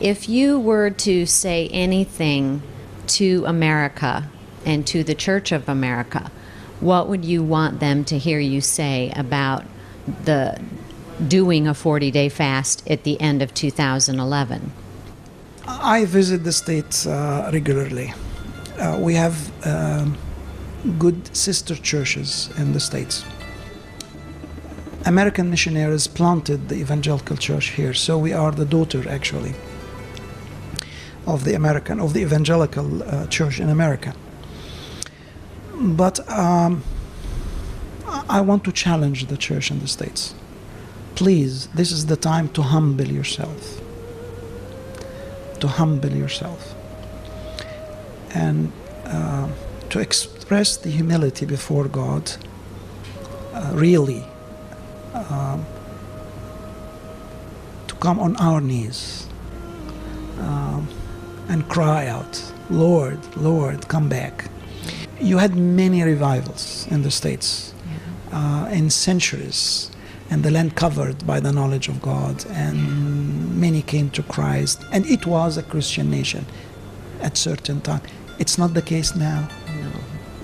If you were to say anything to America and to the Church of America, what would you want them to hear you say about the doing a 40-day fast at the end of 2011? I visit the States regularly. We have good sister churches in the States. American missionaries planted the evangelical church here, so we are the daughter, actually, of the evangelical church in America. But I want to challenge the church in the States. Please, this is the time to humble yourself. To humble yourself. And to express the humility before God, really. To come on our knees and cry out, Lord, Lord, come back. You had many revivals in the States in centuries, and the land covered by the knowledge of God, and many came to Christ, and it was a Christian nation at certain time. It's not the case now, no,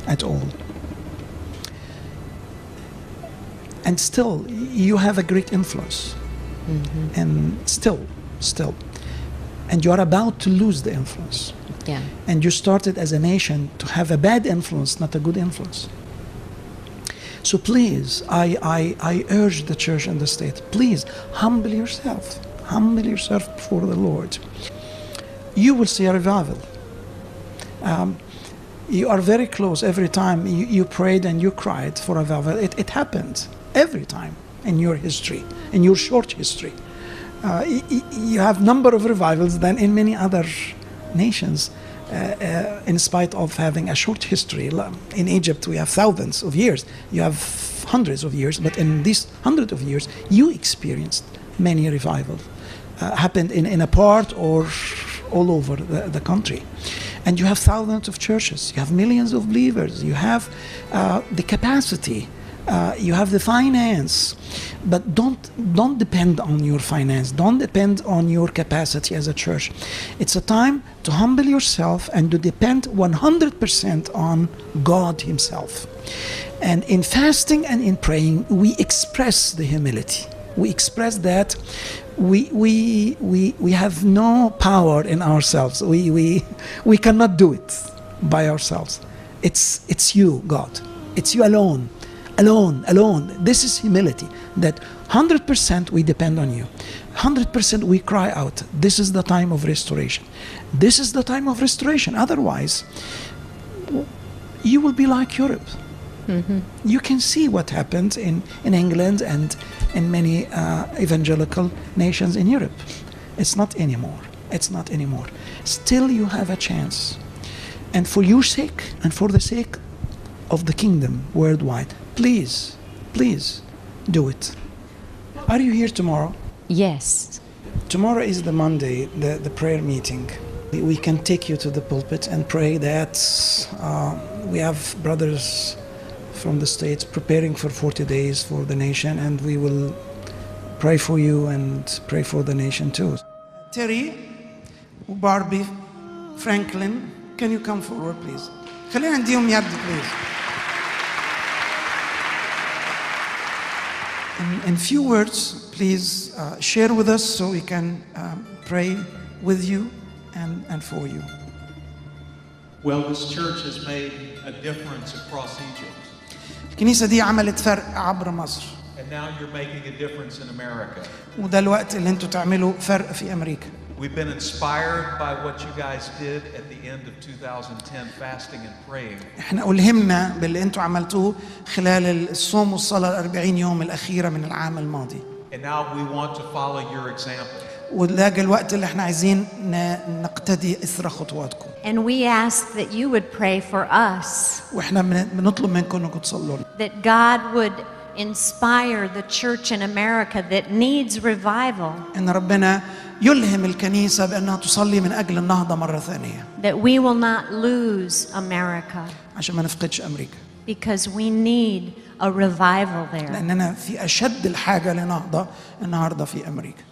at all. And still, you have a great influence. Mm-hmm. And still. And you are about to lose the influence. Yeah. And you started as a nation to have a bad influence, not a good influence. So please, I urge the church and the state, please humble yourself. Humble yourself before the Lord. You will see a revival. You are very close every time you prayed and you cried for a revival. It happened every time in your history, in your short history. You have number of revivals than in many other nations, in spite of having a short history. In Egypt, we have thousands of years. You have hundreds of years, but in these hundreds of years, you experienced many revivals. Happened in a part or all over the country. And you have thousands of churches. You have millions of believers. You have the capacity. You have the finance, but don't depend on your finance. Don't depend on your capacity as a church. It's a time to humble yourself and to depend 100% on God Himself. And in fasting and in praying, we express the humility. We express that we have no power in ourselves. We cannot do it by ourselves. It's you, God. It's you alone. Alone. This is humility, that 100% we depend on you. 100% we cry out. This is the time of restoration. This is the time of restoration. Otherwise, you will be like Europe. Mm-hmm. You can see what happened in England and in many evangelical nations in Europe. It's not anymore. Still you have a chance. And for your sake and for the sake of the kingdom worldwide, please do it. Are you here tomorrow? Yes. Tomorrow is the Monday, the prayer meeting. We can take you to the pulpit and pray that we have brothers from the States preparing for 40 days for the nation, and we will pray for you and pray for the nation too. Terry, Barbie, Franklin, can you come forward please? خلينا نديهم يد please. In few words, please share with us so we can pray with you and for you. Well, this church has made a difference across Egypt. الكنيسة دي عملت فرق عبر مصر. And now you're making a difference in America. وده الوقت اللي انتوا تعملوا فرق في أمريكا. We've been inspired by what you guys did at the end of 2010, fasting and praying. احنا ألهمنا باللي انتوا عملتوه خلال الصوم والصلاة 40 يوم الأخيرة من العام الماضي. And now we want to follow your example. وده الوقت اللي احنا عايزين نقتدي إثر خطواتكم. And we ask that you would pray for us. واحنا بنطلب منكم انكم تصلوا لنا. That God would inspire the church in America that needs revival. إن ربنا يلهم الكنيسة بأنها تصلي من أجل النهضة مرة ثانية. That we will not lose America. عشان ما نفقدش أمريكا. Because we need a revival there. لأننا في أشد الحاجة لنهضة النهاردة في أمريكا.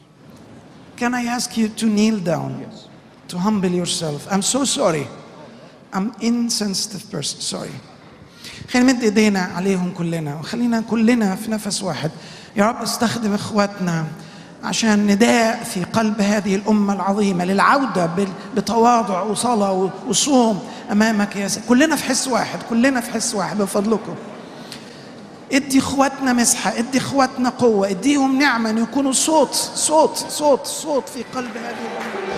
Can I ask you to kneel down? Yes. To humble yourself. I'm so sorry. I'm insensitive person. Sorry. خلينا نمد ايدينا عليهم كلنا وخلينا كلنا في نفس واحد. يا رب استخدم اخواتنا عشان نداء في قلب هذه الأمة العظيمة للعودة بتواضع وصلاة وصوم أمامك يا سيد. كلنا في حس واحد، كلنا في حس واحد بفضلكم. ادي اخواتنا مسحة، ادي اخواتنا قوة، اديهم نعمة ان يكونوا صوت في قلب هذه الأمة.